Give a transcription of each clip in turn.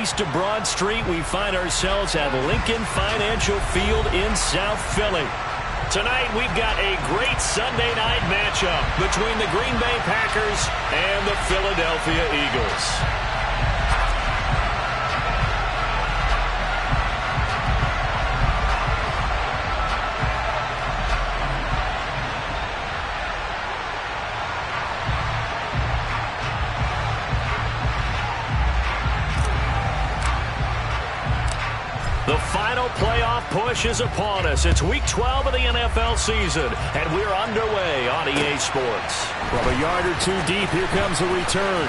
east of Broad Street, we find ourselves at Lincoln Financial Field in South Philly. Tonight, we've got a great Sunday night matchup between the Green Bay Packers and the Philadelphia Eagles. The final playoff push is upon us. It's Week 12 of the NFL season, and we're underway on EA Sports. From a yard or two deep, here comes a return.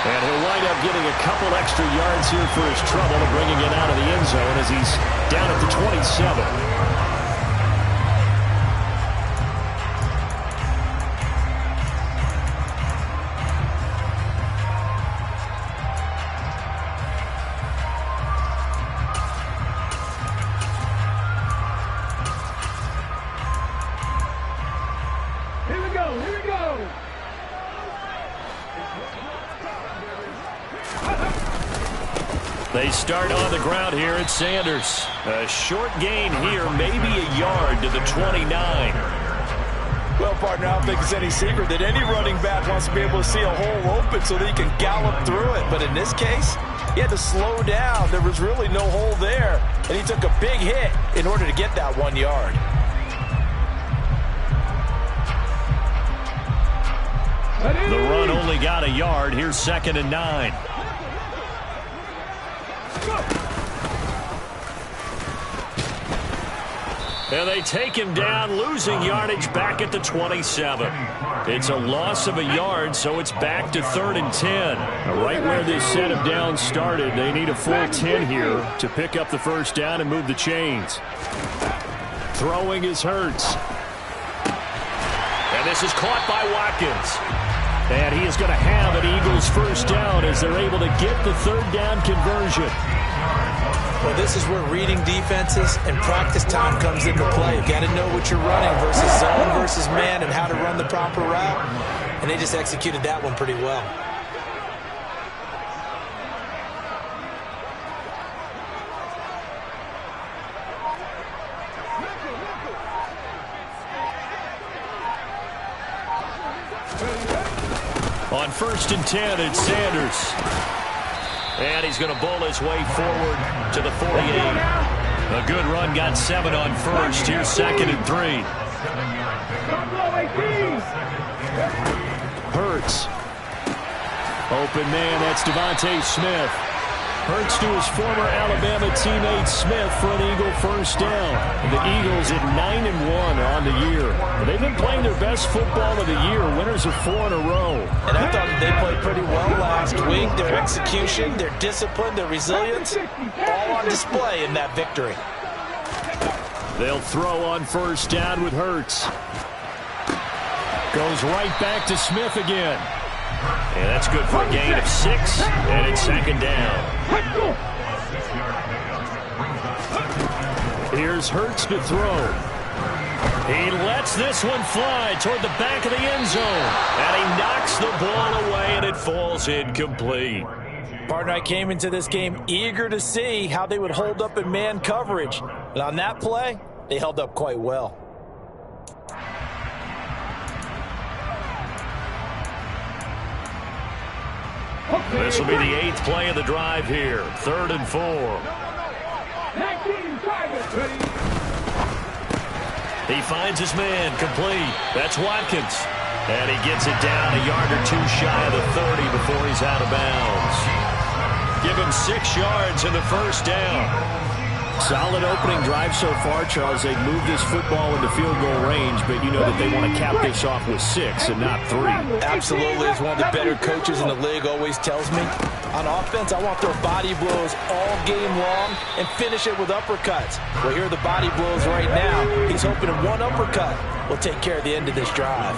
And he'll wind up getting a couple extra yards here for his trouble and bringing it out of the end zone as he's down at the 27. They start on the ground here at Sanders. A short gain here, maybe a yard to the 29. Well, partner, I don't think it's any secret that any running back wants to be able to see a hole open so that he can gallop through it. But in this case, he had to slow down. There was really no hole there, and he took a big hit in order to get that 1 yard. The run only got a yard. Here's 2nd and 9. And they take him down, losing yardage back at the 27. It's a loss of a yard, so it's back to 3rd and 10. Now, right where this set of downs started, they need a full 10 here to pick up the first down and move the chains. Throwing is Hurts. And this is caught by Watkins. And he is going to have an Eagles first down as they're able to get the 3rd down conversion. Well, this is where reading defenses and practice time comes into play. You've got to know what you're running versus zone versus man and how to run the proper route. And they just executed that one pretty well. On 1st and 10, it's Sanders. And he's going to bowl his way forward to the 48. A good run, got 7 on 1st. Here's 2nd and 3. Hurts. Open man, that's Devontae Smith. Hurts to his former Alabama teammate Smith for an Eagle first down. The Eagles at 9-1 on the year. They've been playing their best football of the year. Winners of 4 in a row. And I thought they played pretty well last week. Their execution, their discipline, their resilience, all on display in that victory. They'll throw on first down with Hurts. Goes right back to Smith again. And that's good for a gain of 6, and it's 2nd down. Here's Hurts to throw. He lets this one fly toward the back of the end zone. And he knocks the ball away, and it falls incomplete. Partner, I came into this game eager to see how they would hold up in man coverage. And on that play, they held up quite well. This will be the 8th play of the drive here. 3rd and 4. He finds his man complete. That's Watkins. And he gets it down a yard or 2 shy of the 30 before he's out of bounds. Give him 6 yards in the first down. Solid opening drive so far, Charles. They've moved this football into field goal range, but you know that they want to cap this off with 6 and not 3. Absolutely. As one of the better coaches in the league always tells me, on offense, I want their body blows all game long and finish it with uppercuts. Well, here are the body blows right now. He's hoping that one uppercut will take care of the end of this drive.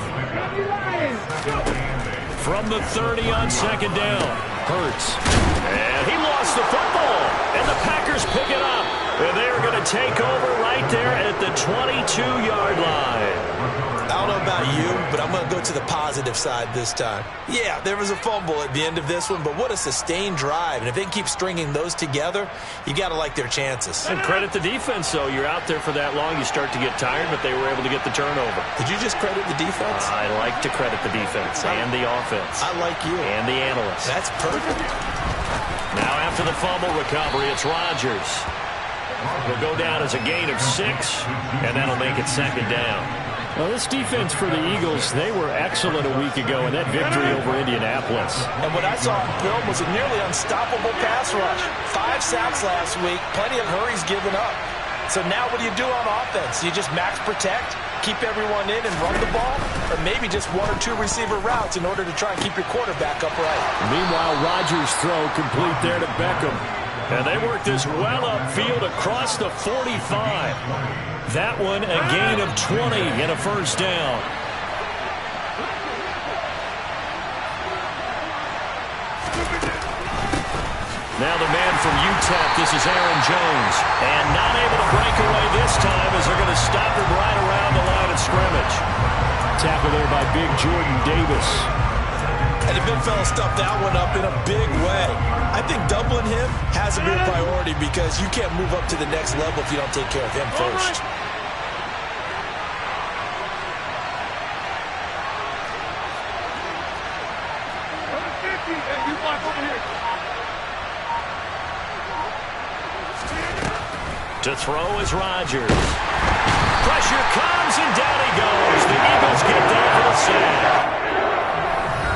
From the 30 on 2nd down, Hurts. And he lost the football, and the Packers pick it up. And they're going to take over right there at the 22-yard line. I don't know about you, but I'm going to go to the positive side this time. Yeah, there was a fumble at the end of this one, but what a sustained drive. And if they can keep stringing those together, you got to like their chances. And credit the defense, though. You're out there for that long, you start to get tired, but they were able to get the turnover. Did you just credit the defense? I like to credit the defense and the offense. I like you. And the analysts. That's perfect. Now after the fumble recovery, it's Rodgers. He'll go down as a gain of 6, and that'll make it second down. Well, this defense for the Eagles, they were excellent a week ago in that victory over Indianapolis. And what I saw on film was a nearly unstoppable pass rush. 5 sacks last week, plenty of hurries given up. So now what do you do on offense? You just max protect, keep everyone in and run the ball, or maybe just 1 or 2 receiver routes in order to try and keep your quarterback upright. Meanwhile, Rodgers' throw complete there to Beckham. And they work this well upfield across the 45. That one a gain of 20 and a first down. Now the man from UTEP, this is Aaron Jones. And not able to break away this time as they're going to stop him right around the line of scrimmage. Tackle there by big Jordan Davis. And the big fella stuffed that one up in a big way. I think doubling him has to be a priority because you can't move up to the next level if you don't take care of him first. To throw is Rodgers. Pressure comes and down he goes. The Eagles get down for the sack.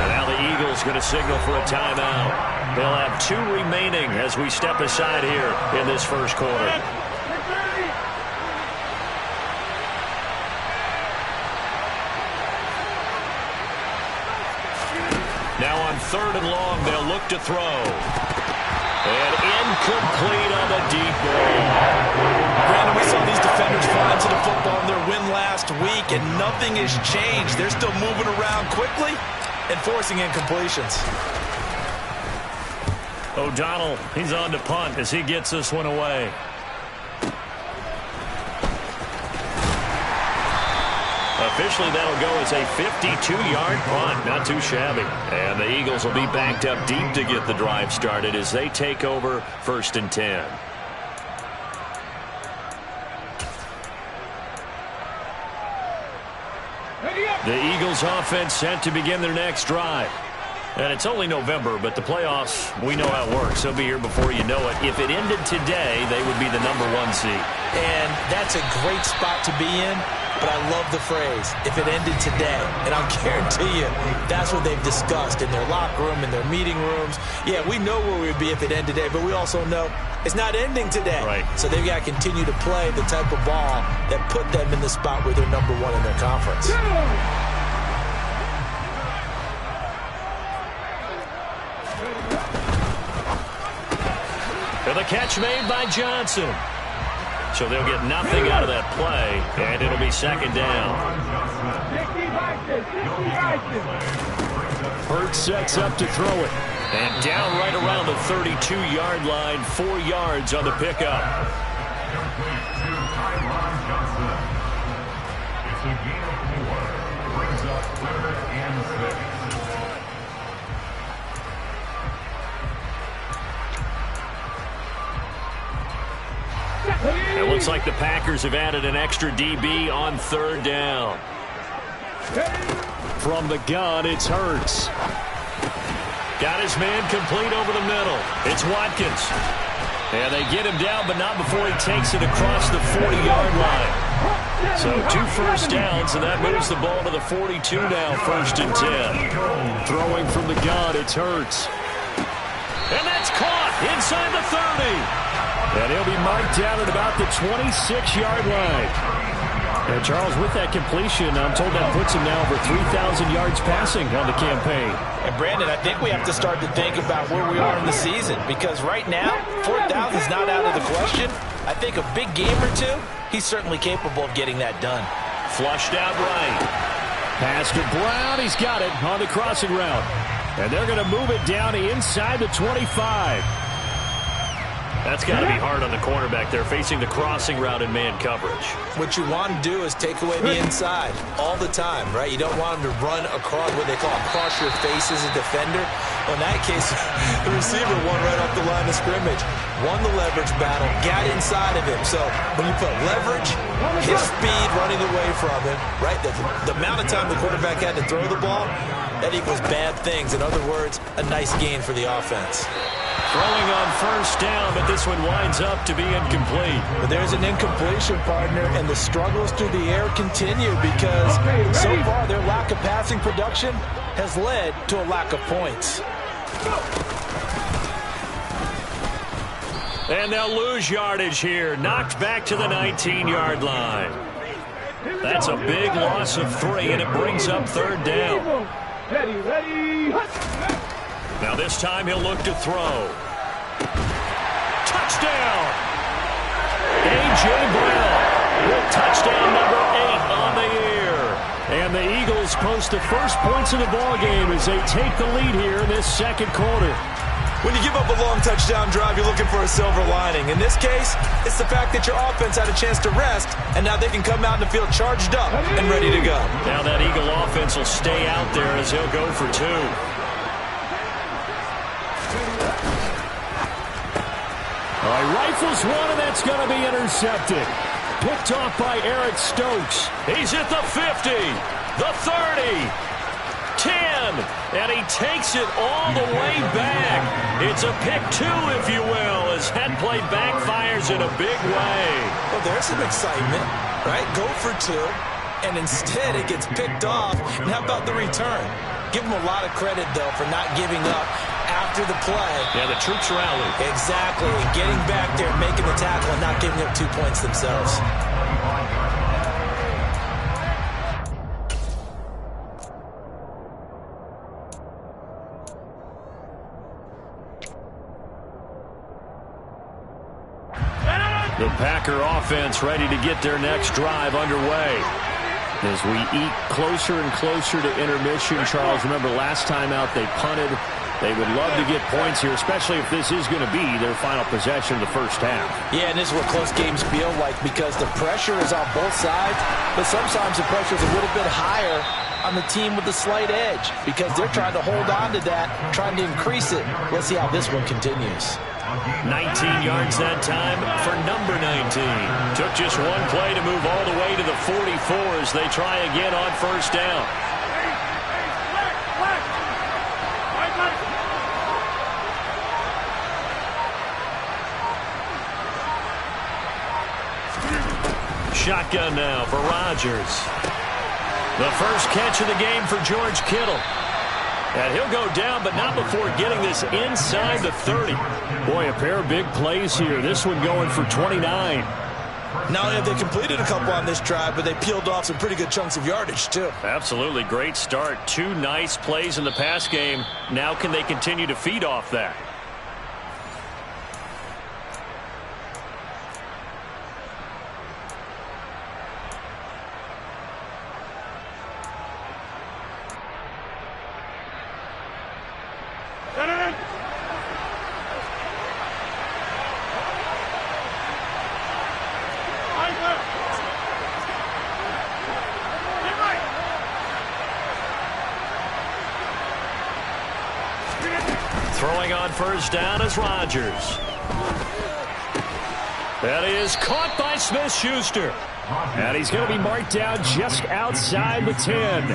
And now the Eagles going to signal for a timeout. They'll have 2 remaining as we step aside here in this first quarter. Now on 3rd and long, they'll look to throw. And incomplete on the deep ball. Brandon, we saw these defenders fall into the football in their win last week, and nothing has changed. They're still moving around quickly and forcing incompletions. O'Donnell, he's on to punt as he gets this one away. Officially, that'll go as a 52-yard punt. Not too shabby. And the Eagles will be backed up deep to get the drive started as they take over 1st and 10. The Eagles offense set to begin their next drive. And it's only November, but the playoffs, we know how it works. They'll be here before you know it. If it ended today, they would be the #1 seed. And that's a great spot to be in, but I love the phrase, if it ended today. And I'll guarantee you, that's what they've discussed in their locker room, in their meeting rooms. Yeah, we know where we would be if it ended today, but we also know it's not ending today. Right. So they've got to continue to play the type of ball that put them in the spot where they're #1 in their conference. And the catch made by Johnson. So they'll get nothing out of that play, and it'll be 2nd down. Hurts sets up to throw it. And down right around the 32-yard line, 4 yards on the pickup. It looks like the Packers have added an extra DB on 3rd down. From the gun, it's Hurts. Got his man complete over the middle. It's Watkins. And they get him down, but not before he takes it across the 40-yard line. So 2 first downs, and that moves the ball to the 42 now, 1st and 10. Throwing from the gun, it's Hurts. And that's caught inside the 30. And he'll be marked down at about the 26-yard line. And Charles, with that completion, I'm told that puts him now over 3,000 yards passing on the campaign. And Brandon, I think we have to start to think about where we are in the season, because right now, 4,000 is not out of the question. I think a big game or 2, he's certainly capable of getting that done. Flushed out right. Pass to Brown. He's got it on the crossing route. And they're going to move it down inside the 25. That's got to be hard on the cornerback there, facing the crossing route in man coverage. What you want to do is take away the inside all the time, right? You don't want him to run across what they call across your face as a defender. Well, in that case, the receiver won right off the line of scrimmage, won the leverage battle, got inside of him. So when you put leverage, his speed running away from him, right? The amount of time the quarterback had to throw the ball, that equals bad things. In other words, a nice gain for the offense. Throwing on first down, but this one winds up to be incomplete. But there's an incompletion, partner, and the struggles through the air continue because so far their lack of passing production has led to a lack of points. And they'll lose yardage here. Knocked back to the 19-yard line. That's a big loss of 3, and it brings up third down. Ready. Now this time he'll look to throw. Touchdown! A.J. Brown with touchdown number 8 on the year. And the Eagles post the first points of the ballgame as they take the lead here in this second quarter. When you give up a long touchdown drive, you're looking for a silver lining. In this case, it's the fact that your offense had a chance to rest, and now they can come out in the field charged up and ready to go. Now that Eagle offense will stay out there as he'll go for 2. All right, rifles one, and that's going to be intercepted. Picked off by Eric Stokes. He's at the 50, the 30, 10, and he takes it all the way back. It's a pick 2, if you will, as that play backfires in a big way. Well, there's some excitement, right? Go for 2, and instead it gets picked off. And how about the return? Give him a lot of credit, though, for not giving up after the play. Yeah, the troops rallied. Exactly, and getting back there, making the tackle, and not giving up 2 points themselves. The Packer offense ready to get their next drive underway. As we eat closer and closer to intermission, Charles, remember last time out they punted. They would love to get points here, especially if this is going to be their final possession of the first half. Yeah, and this is what close games feel like because the pressure is on both sides, but sometimes the pressure is a little bit higher on the team with the slight edge because they're trying to hold on to that, trying to increase it. Let's see how this one continues. 19 yards that time for number 19. Took just one play to move all the way to the 44 as they try again on first down. Shotgun now for Rodgers. The first catch of the game for George Kittle. And he'll go down, but not before getting this inside the 30. Boy, a pair of big plays here. This one going for 29. Not only have they completed a couple on this drive, but they peeled off some pretty good chunks of yardage, too. Absolutely great start. 2 nice plays in the pass game. Now can they continue to feed off that? Throwing on first down is Rodgers. That is caught by Smith-Schuster. And he's going to be marked down just outside the 10.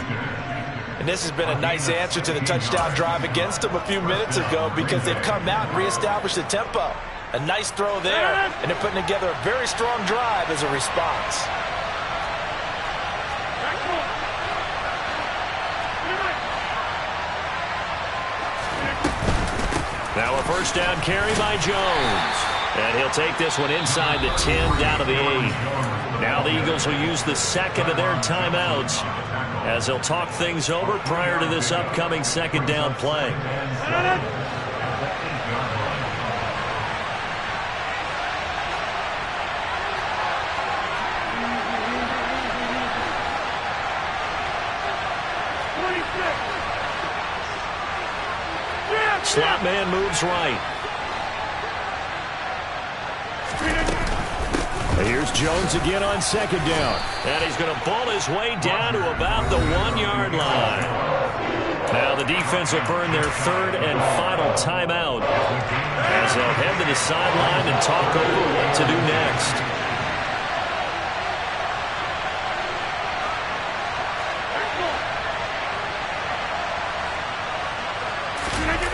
And this has been a nice answer to the touchdown drive against them a few minutes ago because they've come out and reestablished the tempo. A nice throw there, and they're putting together a very strong drive as a response. Now a first down carry by Jones. And he'll take this one inside the 10 down to the 8. Now the Eagles will use the second of their timeouts as they'll talk things over prior to this upcoming second down play. Slot man moves right. Here's Jones again on second down. And he's going to bull his way down to about the 1-yard line. Now the defense will burn their third and final timeout as they'll head to the sideline and talk over what to do next.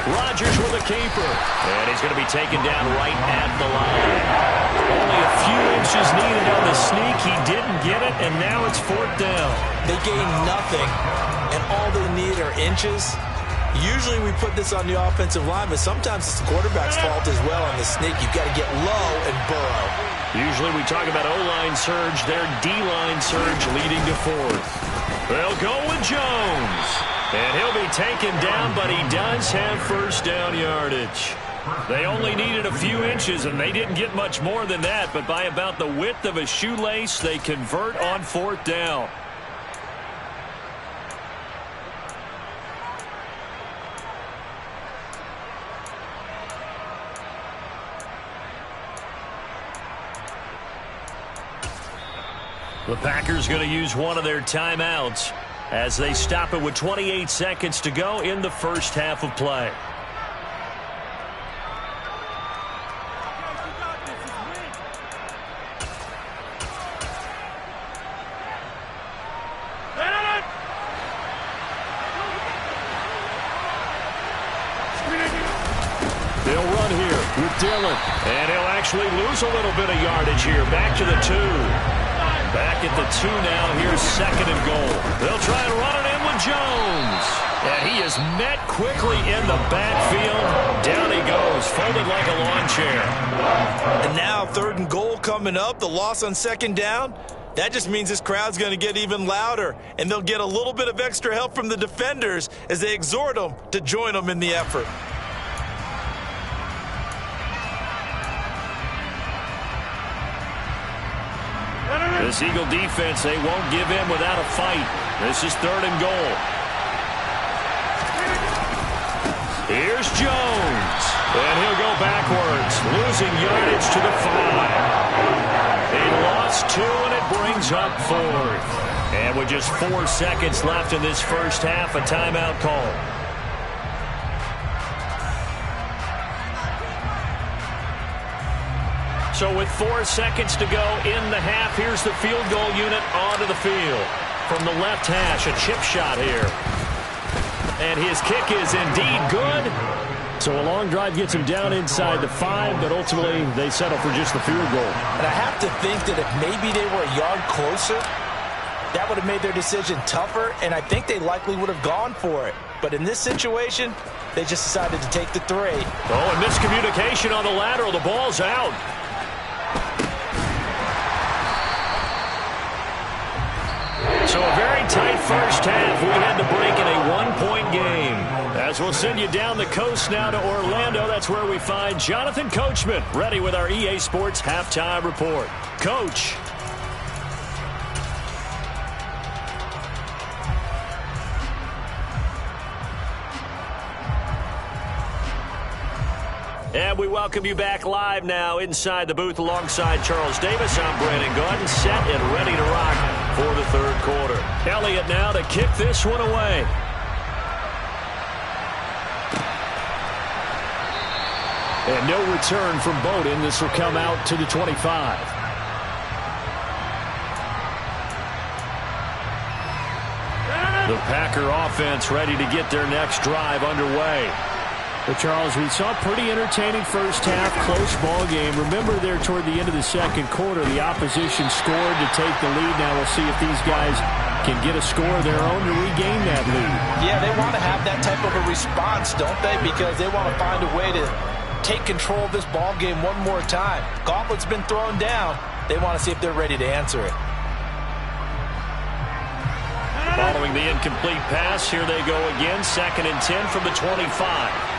Rodgers with a keeper. And he's going to be taken down right at the line. Only a few inches needed on the sneak. He didn't get it, and now it's fourth down. They gained nothing, and all they need are inches. Usually we put this on the offensive line, but sometimes it's the quarterback's fault as well on the sneak. You've got to get low and burrow. Usually we talk about O-line surge, their D-line surge leading to fourth. They'll go with Jones. And he'll be taken down, but he does have first down yardage. They only needed a few inches, and they didn't get much more than that, but by about the width of a shoelace, they convert on fourth down. The Packers going to use one of their timeouts as they stop it with 28 seconds to go in the first half of play. They'll run here with Dillon. And he'll actually lose a little bit of yardage here. Back to the 2. Back at the 2 now. Here's second and goal. They'll try and run it in with Jones. And he is met quickly in the backfield. Down he goes, folded like a lawn chair. And now third and goal coming up. The loss on second down. That just means this crowd's going to get even louder. And they'll get a little bit of extra help from the defenders as they exhort them to join them in the effort. This Eagle defense, they won't give in without a fight. This is third and goal. Here's Jones. And he'll go backwards, losing yardage to the 5. He lost 2, and it brings up fourth. And with just 4 seconds left in this first half, a timeout call. So with 4 seconds to go in the half, here's the field goal unit onto the field. From the left hash, a chip shot here. And his kick is indeed good. So a long drive gets him down inside the 5, but ultimately they settle for just the field goal. And I have to think that if maybe they were a yard closer, that would have made their decision tougher, and I think they likely would have gone for it. But in this situation, they just decided to take the 3. Oh, and miscommunication on the lateral. The ball's out. So a very tight first half. We had to break in a 1-point game. As we'll send you down the coast now to Orlando, that's where we find Jonathan Coachman, ready with our EA Sports Halftime Report. Coach. And we welcome you back live now inside the booth alongside Charles Davis. I'm Brandon Gaudin, set and ready to rock for the third quarter. Elliott now to kick this one away. And no return from Bowden. This will come out to the 25. The Packer offense ready to get their next drive underway. But Charles, we saw a pretty entertaining first half, close ball game. Remember there toward the end of the second quarter, the opposition scored to take the lead. Now we'll see if these guys can get a score of their own to regain that lead. Yeah, they want to have that type of a response, don't they? Because they want to find a way to take control of this ball game one more time. Gauntlet's been thrown down. They want to see if they're ready to answer it. Following the incomplete pass, here they go again. 2nd and 10 from the 25.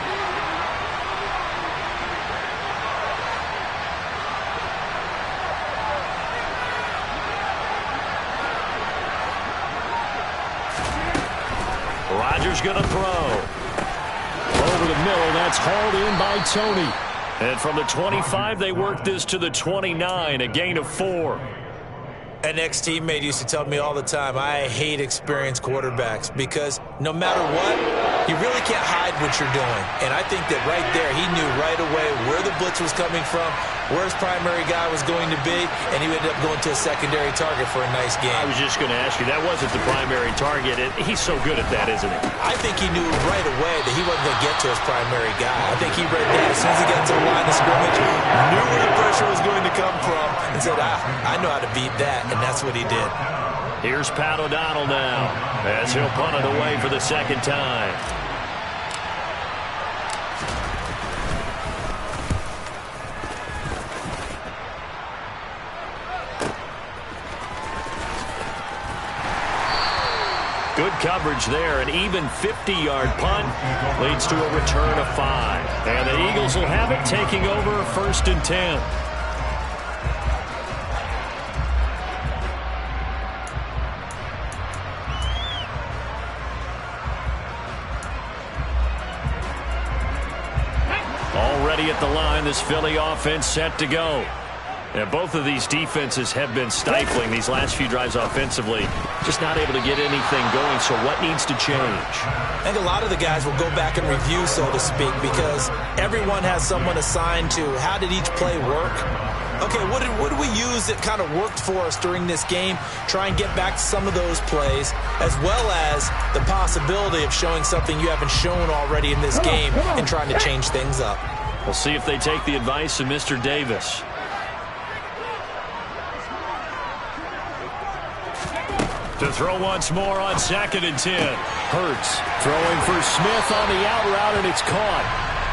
Rodgers going to throw. Over the middle, that's hauled in by Tony. And from the 25, they work this to the 29, a gain of 4. An ex-teammate used to tell me all the time, I hate experienced quarterbacks because no matter what, you really can't hide what you're doing. And I think that right there, he knew right away where the blitz was coming from, where his primary guy was going to be, and he ended up going to a secondary target for a nice game. I was just going to ask you, that wasn't the primary target. He's so good at that, isn't he? I think he knew right away that he wasn't going to get to his primary guy. I think he read that as soon as he got to the line of scrimmage, knew where the pressure was going to come from, and said, I know how to beat that, and that's what he did. Here's Pat O'Donnell now, as he'll punt it away for the second time. Good coverage there. An even 50-yard punt leads to a return of 5. And the Eagles will have it, taking over 1st and 10. Already at the line, this Philly offense set to go. And both of these defenses have been stifling these last few drives offensively. Just not able to get anything going, so what needs to change? I think a lot of the guys will go back and review, so to speak, because everyone has someone assigned to how did each play work. Okay, what did we use that kind of worked for us during this game? Try and get back to some of those plays, as well as the possibility of showing something you haven't shown already in this game and trying to change things up. We'll see if they take the advice of Mr. Davis. To throw once more on 2nd and 10. Hurts throwing for Smith on the out route, and it's caught.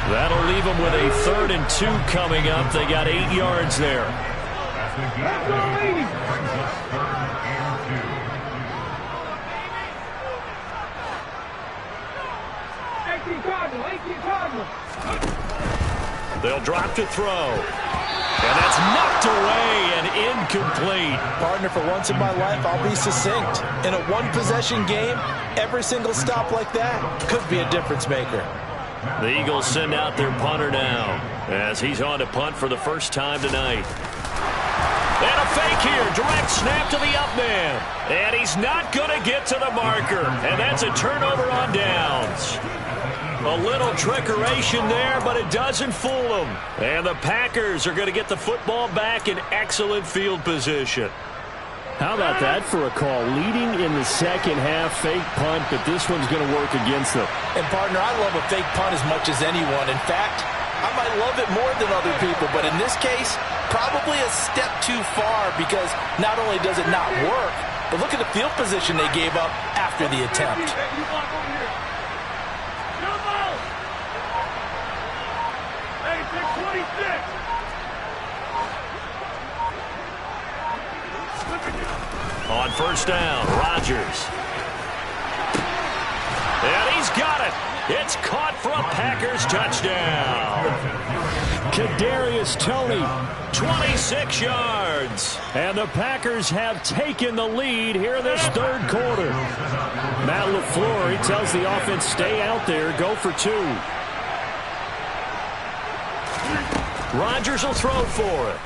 That'll leave them with a 3rd and 2 coming up. They got 8 yards there. They'll drop to throw. And that's knocked away and incomplete. Partner, for once in my life, I'll be succinct. In a one-possession game, every single stop like that could be a difference maker. The Eagles send out their punter now as he's on to punt for the first time tonight. And a fake here. Direct snap to the up man. And he's not going to get to the marker. And that's a turnover on downs. A little trickeration there, but it doesn't fool them. And the Packers are going to get the football back in excellent field position. How about that for a call? Leading in the second half, fake punt, but this one's going to work against them. And, partner, I love a fake punt as much as anyone. In fact, I might love it more than other people, but in this case, probably a step too far because not only does it not work, but look at the field position they gave up after the attempt. On 1st down, Rodgers. And he's got it. It's caught for a Packers touchdown. Kadarius Toney, 26 yards. And the Packers have taken the lead here in this 3rd quarter. Matt LaFleur, he tells the offense, stay out there, go for 2. Rodgers will throw for it.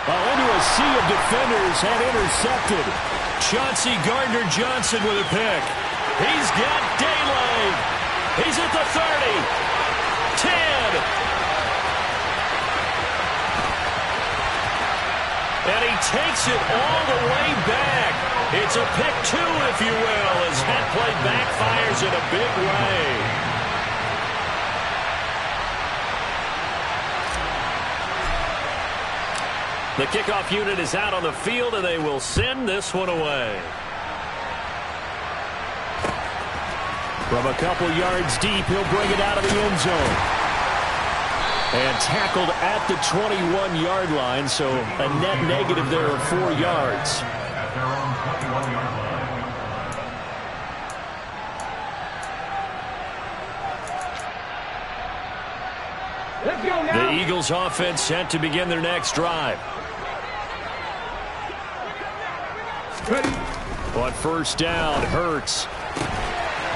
Into a sea of defenders and intercepted. Chauncey Gardner-Johnson with a pick. He's got daylight. He's at the 30. 10. And he takes it all the way back. It's a pick 2, if you will, as that play backfires in a big way. The kickoff unit is out on the field, and they will send this one away. From a couple yards deep, he'll bring it out of the end zone. And tackled at the 21-yard line, so a net negative there of 4 yards. The Eagles offense set to begin their next drive. On 1st down, Hurts.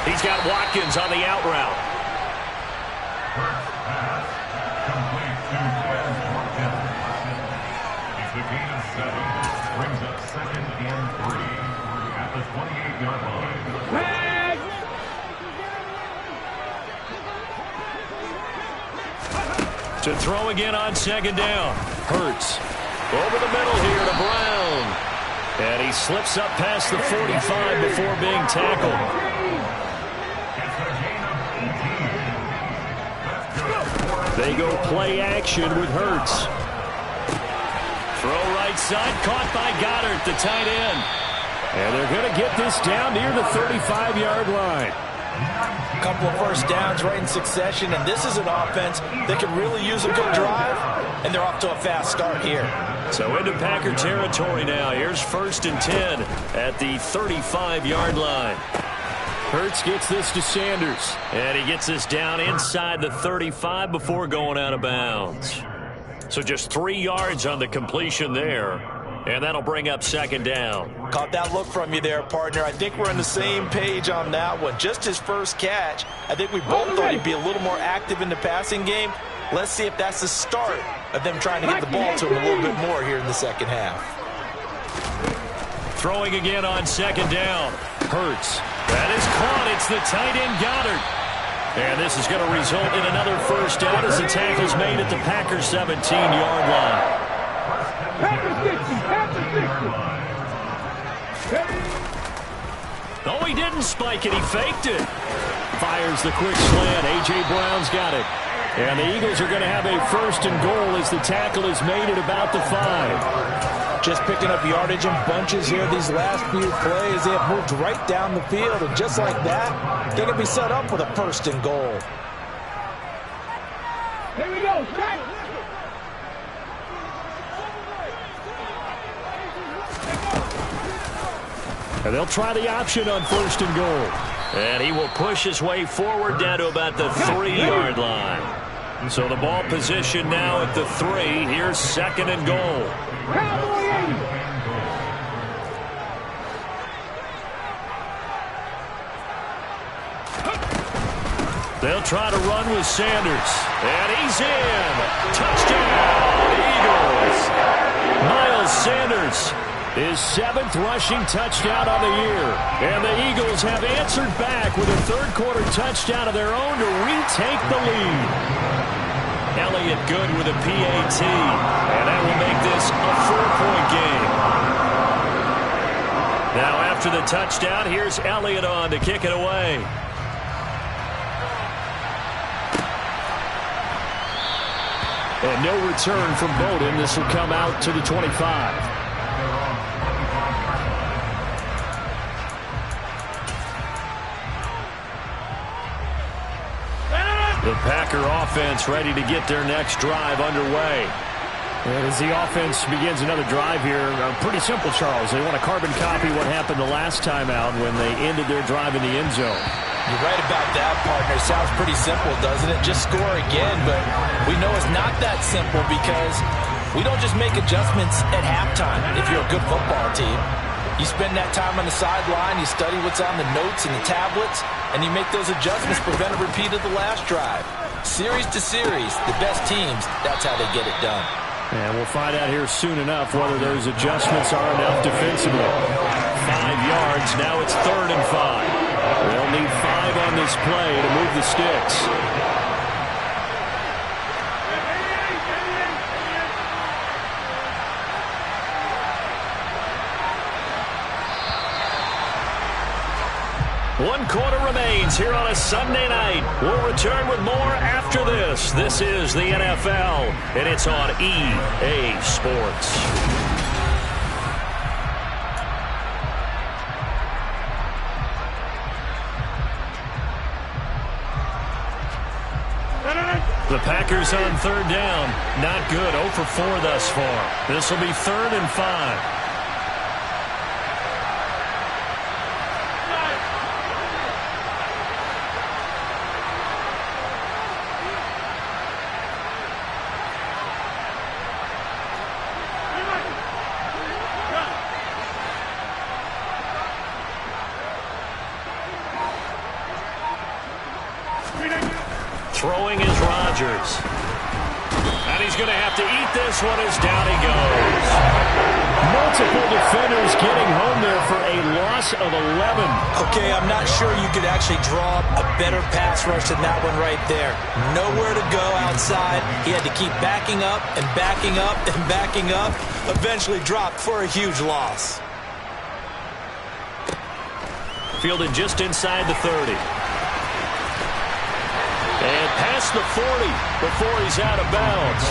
He's got Watkins on the out route. It's a gain of 7. Brings up 2nd and 3 at the 28-yard line. To throw again on 2nd down. Hurts. Over the middle here to Brown. And he slips up past the 45 before being tackled. They go play action with Hurts. Throw right side, caught by Goddard, the tight end. And they're going to get this down near the 35-yard line. A couple of first downs right in succession, and this is an offense that can really use a good drive, and they're off to a fast start here. So into Packer territory now. Here's 1st and 10 at the 35-yard line. Hurts gets this to Sanders. And he gets this down inside the 35 before going out of bounds. So just 3 yards on the completion there. And that'll bring up 2nd down. Caught that look from you there, partner. I think we're on the same page on that one. Just his first catch. I think we both thought he'd be a little more active in the passing game. Let's see if that's the start of them trying to get the ball to him a little bit more here in the second half. Throwing again on 2nd down. Hurts. That is caught. It's the tight end Goddard. And this is going to result in another first down as the tackle's made at the Packers 17-yard line. Oh, he didn't spike it. He faked it. Fires the quick slant. A.J. Brown's got it. And the Eagles are going to have a 1st and goal as the tackle is made at about the 5. Just picking up yardage in bunches here these last few plays. They have moved right down the field, and just like that, they're going to be set up with a 1st and goal. Here we go, strike! And they'll try the option on 1st and goal. And he will push his way forward down to about the 3-yard line. So the ball position now at the 3. Here's 2nd and goal. They'll try to run with Sanders. And he's in. Touchdown, Eagles. Miles Sanders, his 7th rushing touchdown on the year. And the Eagles have answered back with a 3rd-quarter touchdown of their own to retake the lead. Elliott good with a PAT. And that will make this a 4-point game. Now after the touchdown, here's Elliott on to kick it away. And no return from Bowden. This will come out to the 25. The Packer offense ready to get their next drive underway. And as the offense begins another drive here, pretty simple, Charles. They want to carbon copy what happened the last time out when they ended their drive in the end zone. You're right about that, partner. Sounds pretty simple, doesn't it? Just score again, but we know it's not that simple because we don't just make adjustments at halftime if you're a good football team. You spend that time on the sideline, you study what's on the notes and the tablets, and you make those adjustments, prevent a repeat of the last drive. Series to series, the best teams, that's how they get it done. And we'll find out here soon enough whether those adjustments are enough defensively. 5 yards, now it's 3rd and 5. They'll need 5 on this play to move the sticks. One quarter remains here on a Sunday night. We'll return with more after this. This is the NFL, and it's on EA Sports. The Packers on 3rd down. Not good. 0 for 4 thus far. This will be 3rd and 5. Throwing is Rodgers. And going to have to eat this one as down he goes. Multiple defenders getting home there for a loss of 11. Okay, I'm not sure you could actually draw up a better pass rush than that one right there. Nowhere to go outside. He had to keep backing up and backing up and backing up. Eventually dropped for a huge loss. Fielded just inside the 30. And past the 40 before he's out of bounds.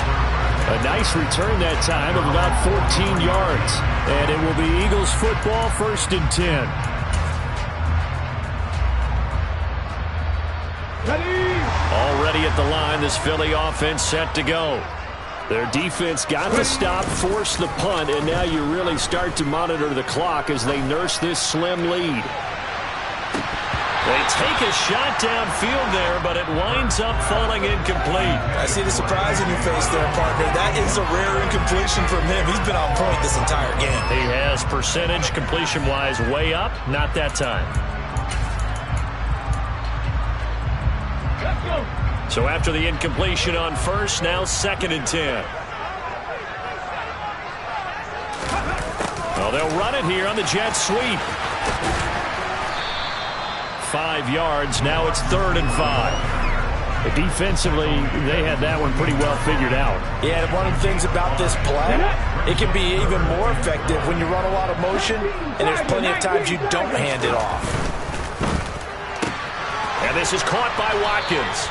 A nice return that time of about 14 yards. And it will be Eagles football, 1st and 10. Already at the line, this Philly offense set to go. Their defense got the stop, forced the punt, and now you really start to monitor the clock as they nurse this slim lead. They take a shot downfield there, but it winds up falling incomplete. I see the surprise in your face there, partner. That is a rare incompletion from him. He's been on point this entire game. He has percentage completion-wise way up. Not that time. So after the incompletion on first, now 2nd and 10. Well, they'll run it here on the jet sweep. 5 yards. Now it's 3rd and 5. Defensively, they had that one pretty well figured out. Yeah, one of the things about this play, it can be even more effective when you run a lot of motion, and there's plenty of times you don't hand it off. And this is caught by Watkins.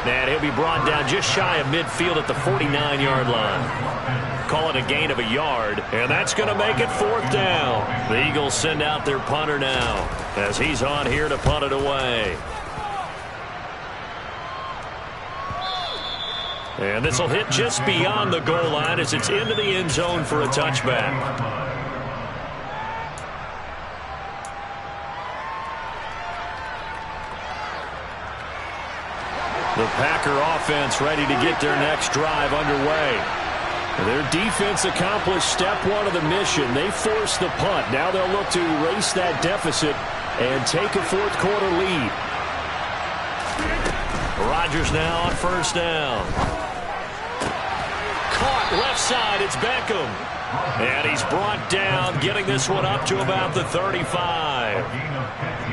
And he'll be brought down just shy of midfield at the 49-yard line. Call it a gain of a yard, and that's going to make it 4th down. The Eagles send out their punter now as he's on here to punt it away. And this will hit just beyond the goal line as it's into the end zone for a touchback. The Packer offense ready to get their next drive underway. Their defense accomplished step 1 of the mission. They forced the punt. Now they'll look to erase that deficit and take a 4th quarter lead. Rodgers now on 1st down. Caught left side. It's Beckham. And he's brought down, getting this one up to about the 35.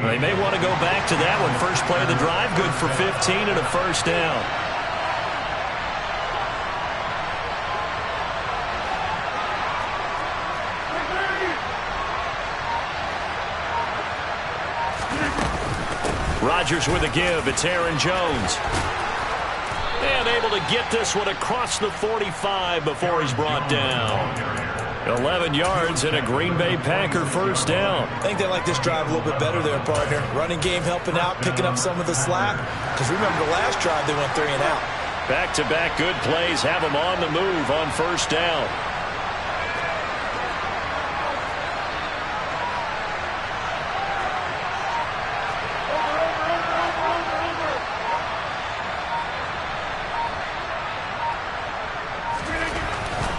They may want to go back to that one. First play of the drive, good for 15 and a 1st down. Rodgers with a give. It's Aaron Jones. And able to get this one across the 45 before he's brought down. 11 yards and a Green Bay Packer 1st down. I think they like this drive a little bit better there, partner. Running game helping out, picking up some of the slack. Because remember the last drive, they went 3 and out. Back-to-back good plays have them on the move on 1st down.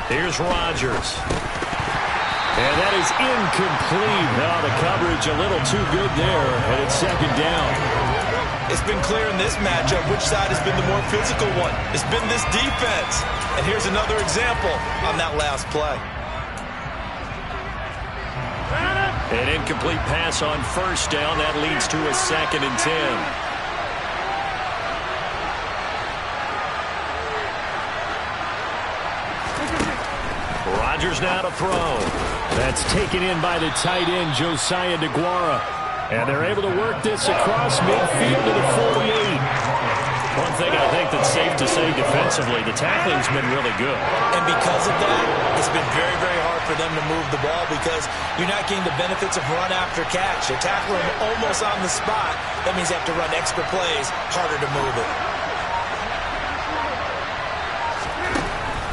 Here's Rodgers. And that is incomplete. Now the coverage a little too good there, and it's 2nd down. It's been clear in this matchup which side has been the more physical one. It's been this defense. And here's another example on that last play. An incomplete pass on 1st down. That leads to a 2nd and 10. Rodgers now to throw. That's taken in by the tight end, Josiah DeGuara. And they're able to work this across midfield to the 48. One thing I think that's safe to say defensively, the tackling's been really good. And because of that, it's been very, very hard for them to move the ball because you're not getting the benefits of run after catch. They're tackling almost on the spot. That means they have to run extra plays, harder to move it.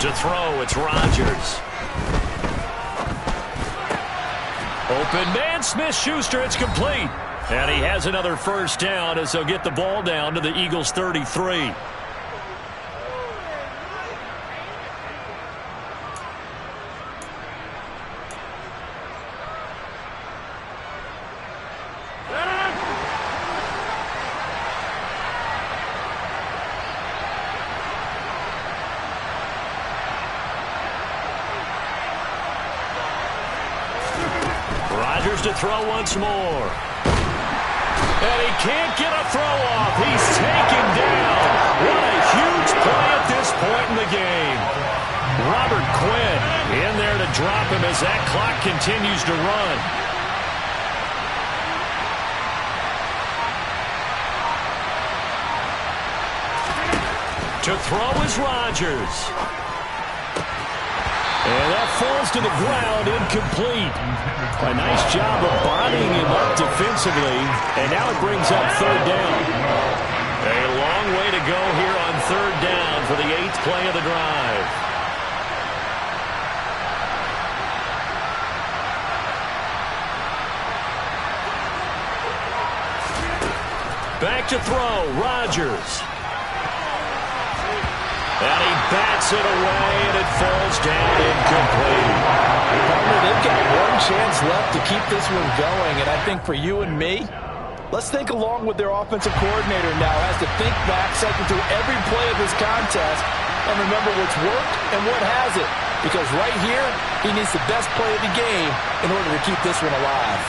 To throw, it's Rodgers. Open man, Smith-Schuster, it's complete. And he has another 1st down as they'll get the ball down to the Eagles' 33. Rodgers to throw once more. And he can't get a throw off. He's taken down. What a huge play at this point in the game. Robert Quinn in there to drop him as that clock continues to run. To throw is Rodgers. And that falls to the ground, incomplete. A nice job of bodying him up defensively. And now it brings up third down. A long way to go here on third down for the 8th play of the drive. Back to throw, Rodgers. And he bats it away, and it falls down incomplete. They've got one chance left to keep this one going, and I think for you and me, let's think along with their offensive coordinator now. Has to think back, cycle through every play of this contest, and remember what's worked and what hasn't. Because right here, he needs the best play of the game in order to keep this one alive.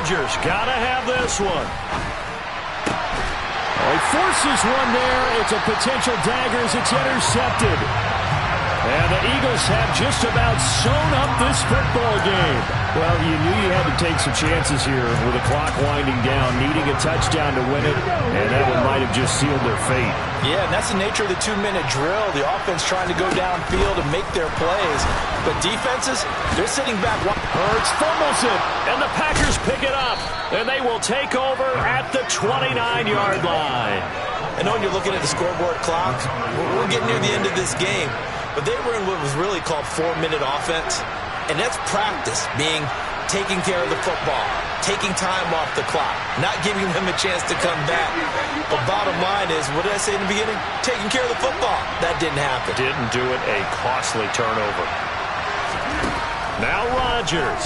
Rodgers gotta have this one. He forces one there. It's a potential dagger as it's intercepted. And the Eagles have just about sewn up this football game. Well, you knew you had to take some chances here with the clock winding down, needing a touchdown to win it, and that one might have just sealed their fate. Yeah, and that's the nature of the 2-minute drill. The offense trying to go downfield and make their plays. But defenses, they're sitting back. Hurts fumbles it, and the Packers pick it up, and they will take over at the 29-yard line. I know when you're looking at the scoreboard clock, we're getting near the end of this game. But they were in what was really called 4-minute offense. And that's practice, being taking care of the football, taking time off the clock, not giving them a chance to come back. But bottom line is, what did I say in the beginning? Taking care of the football. That didn't happen. Didn't do it. A costly turnover. Now Rodgers.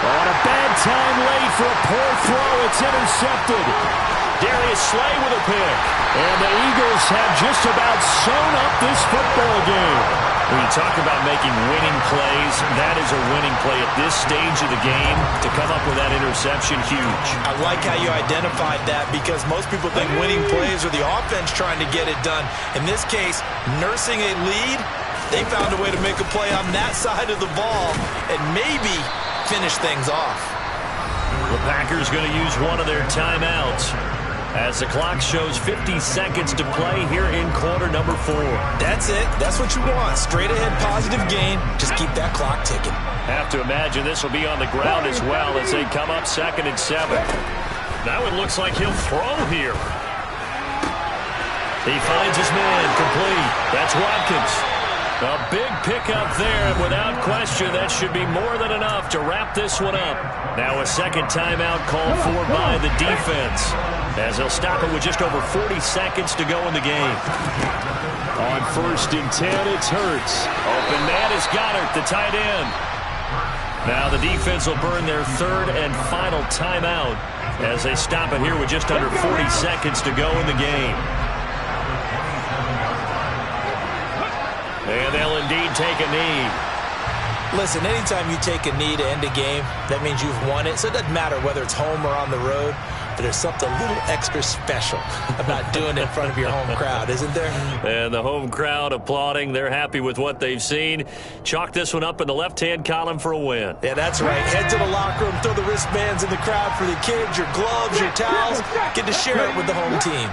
On a bad time late for a poor throw. It's intercepted. Darius Slay with a pick. And the Eagles have just about sewn up this football game. When you talk about making winning plays, that is a winning play at this stage of the game. To come up with that interception, huge. I like how you identified that, because most people think winning plays are the offense trying to get it done. In this case, nursing a lead, they found a way to make a play on that side of the ball and maybe finish things off. The Packers going to use one of their timeouts as the clock shows 50 seconds to play here in quarter number 4. That's it. That's what you want. Straight ahead positive gain. Just keep that clock ticking. Have to imagine this will be on the ground as well as they come up 2nd and 7. Now it looks like he'll throw here. He finds his man complete. That's Watkins. A big pickup there, and without question, that should be more than enough to wrap this one up. Now a second timeout called for by the defense, as they'll stop it with just over 40 seconds to go in the game. On 1st and 10, it's Hurts. Open man is Goddard, the tight end. Now the defense will burn their 3rd and final timeout as they stop it here with just under 40 seconds to go in the game. And they'll indeed take a knee. Listen, anytime you take a knee to end a game, that means you've won it. So it doesn't matter whether it's home or on the road, but there's something a little extra special about doing it in front of your home crowd, isn't there? And the home crowd applauding. They're happy with what they've seen. Chalk this one up in the left-hand column for a win. Yeah, that's right. Head to the locker room, throw the wristbands in the crowd for the kids, your gloves, your towels. Get to share it with the home team.